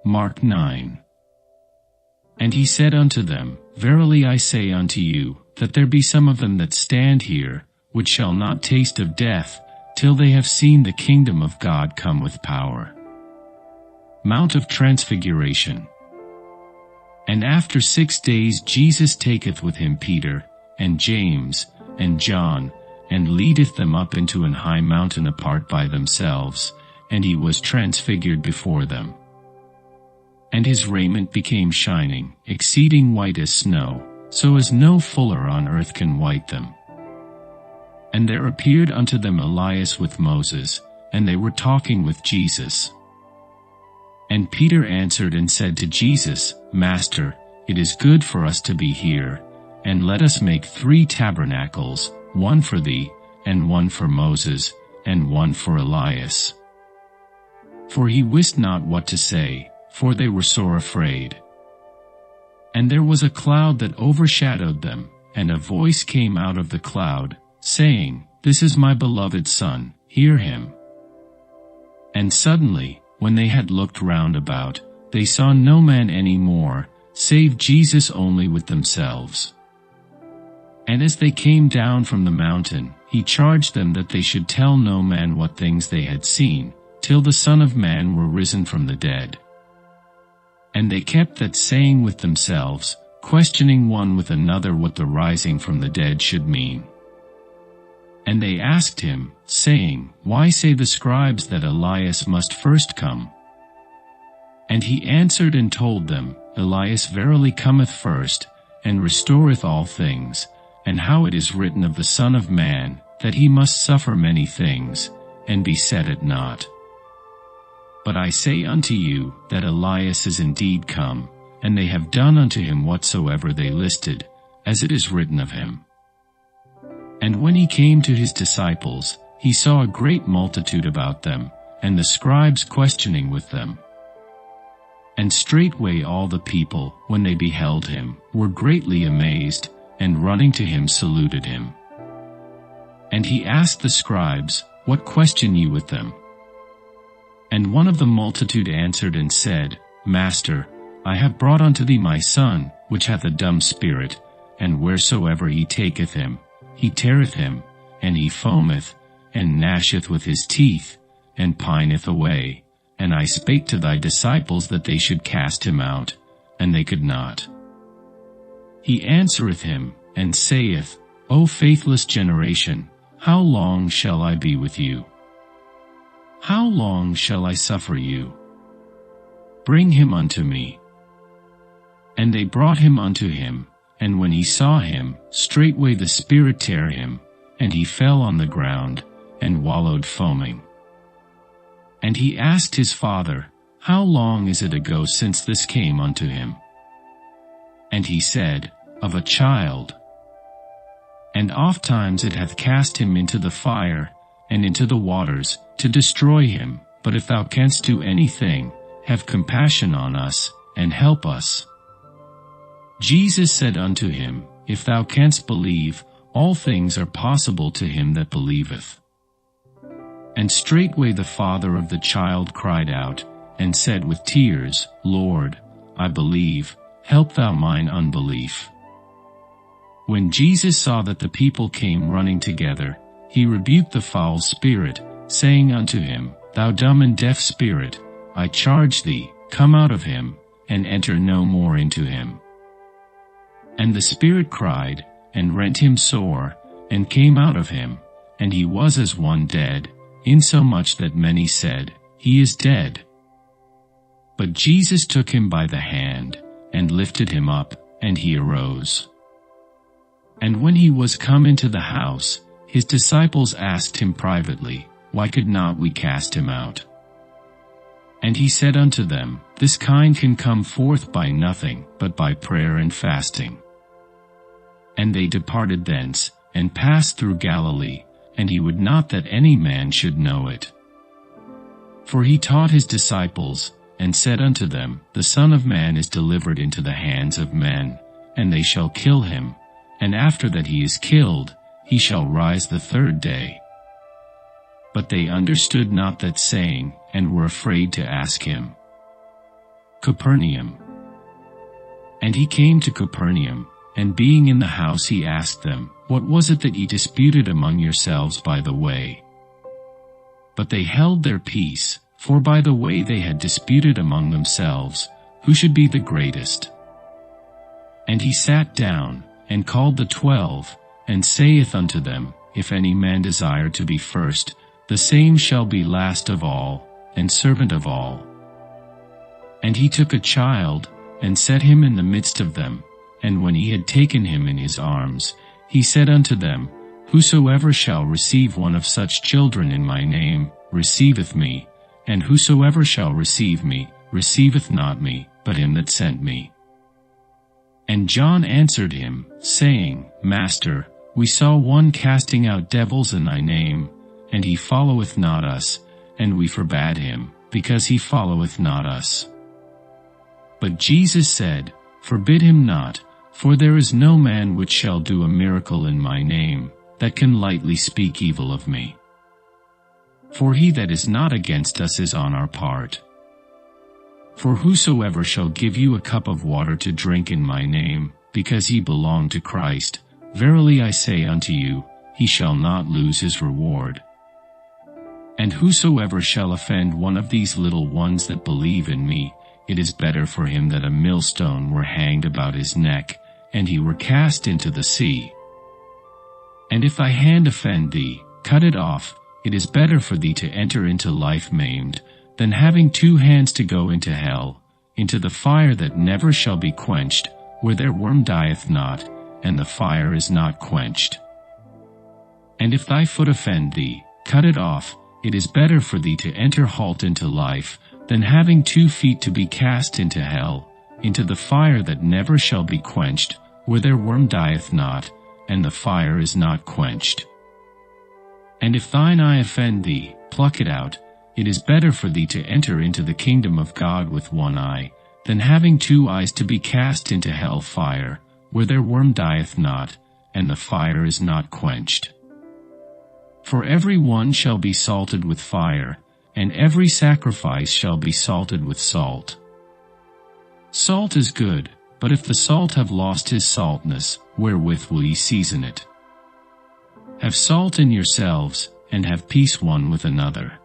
Mark 9. And he said unto them, Verily I say unto you, that there be some of them that stand here, which shall not taste of death, till they have seen the kingdom of God come with power. Mount of Transfiguration. And after 6 days Jesus taketh with him Peter, and James, and John, and leadeth them up into an high mountain apart by themselves, and he was transfigured before them. And his raiment became shining, exceeding white as snow, so as no fuller on earth can white them. And there appeared unto them Elias with Moses, and they were talking with Jesus. And Peter answered and said to Jesus, Master, it is good for us to be here, and let us make 3 tabernacles, one for thee, and one for Moses, and one for Elias. For he wist not what to say, for they were sore afraid. And there was a cloud that overshadowed them, and a voice came out of the cloud, saying, This is my beloved Son, hear him. And suddenly, when they had looked round about, they saw no man any more, save Jesus only with themselves. And as they came down from the mountain, he charged them that they should tell no man what things they had seen, till the Son of Man were risen from the dead. And they kept that saying with themselves, questioning one with another what the rising from the dead should mean. And they asked him, saying, Why say the scribes that Elias must first come? And he answered and told them, Elias verily cometh first, and restoreth all things, and how it is written of the Son of Man, that he must suffer many things, and be set at naught. But I say unto you, that Elias is indeed come, and they have done unto him whatsoever they listed, as it is written of him. And when he came to his disciples, he saw a great multitude about them, and the scribes questioning with them. And straightway all the people, when they beheld him, were greatly amazed, and running to him saluted him. And he asked the scribes, What question ye with them? And one of the multitude answered and said, Master, I have brought unto thee my son, which hath a dumb spirit, and wheresoever he taketh him, he teareth him, and he foameth, and gnasheth with his teeth, and pineth away. And I spake to thy disciples that they should cast him out, and they could not. He answereth him, and saith, O faithless generation, how long shall I be with you? How long shall I suffer you? Bring him unto me. And they brought him unto him, and when he saw him, straightway the spirit tare him, and he fell on the ground, and wallowed foaming. And he asked his father, How long is it ago since this came unto him? And he said, Of a child. And ofttimes it hath cast him into the fire, and into the waters, to destroy him. But if thou canst do anything, have compassion on us, and help us. Jesus said unto him, If thou canst believe, all things are possible to him that believeth. And straightway the father of the child cried out, and said with tears, Lord, I believe, help thou mine unbelief. When Jesus saw that the people came running together, he rebuked the foul spirit, saying unto him, Thou dumb and deaf spirit, I charge thee, come out of him, and enter no more into him. And the spirit cried, and rent him sore, and came out of him, and he was as one dead, insomuch that many said, He is dead. But Jesus took him by the hand, and lifted him up, and he arose. And when he was come into the house, his disciples asked him privately, Why could not we cast him out? And he said unto them, This kind can come forth by nothing, but by prayer and fasting. And they departed thence, and passed through Galilee, and he would not that any man should know it. For he taught his disciples, and said unto them, The Son of Man is delivered into the hands of men, and they shall kill him, and after that he is killed, he shall rise the 3rd day. But they understood not that saying, and were afraid to ask him. Capernaum. And he came to Capernaum, and being in the house he asked them, What was it that ye disputed among yourselves by the way? But they held their peace, for by the way they had disputed among themselves, who should be the greatest. And he sat down, and called the 12, and saith unto them, If any man desire to be first, the same shall be last of all, and servant of all. And he took a child, and set him in the midst of them, and when he had taken him in his arms, he said unto them, Whosoever shall receive one of such children in my name, receiveth me, and whosoever shall receive me, receiveth not me, but him that sent me. And John answered him, saying, Master, we saw one casting out devils in thy name, and he followeth not us, and we forbade him, because he followeth not us. But Jesus said, Forbid him not, for there is no man which shall do a miracle in my name, that can lightly speak evil of me. For he that is not against us is on our part. For whosoever shall give you a cup of water to drink in my name, because ye belong to Christ, verily I say unto you, he shall not lose his reward. And whosoever shall offend one of these little ones that believe in me, it is better for him that a millstone were hanged about his neck, and he were cast into the sea. And if thy hand offend thee, cut it off. It is better for thee to enter into life maimed, than having 2 hands to go into hell, into the fire that never shall be quenched, where their worm dieth not, and the fire is not quenched. And if thy foot offend thee, cut it off. It is better for thee to enter halt into life, than having 2 feet to be cast into hell, into the fire that never shall be quenched, where their worm dieth not, and the fire is not quenched. And if thine eye offend thee, pluck it out. It is better for thee to enter into the kingdom of God with 1 eye, than having 2 eyes to be cast into hell fire, where their worm dieth not, and the fire is not quenched. For every one shall be salted with fire, and every sacrifice shall be salted with salt. Salt is good, but if the salt have lost his saltness, wherewith will ye season it? Have salt in yourselves, and have peace one with another.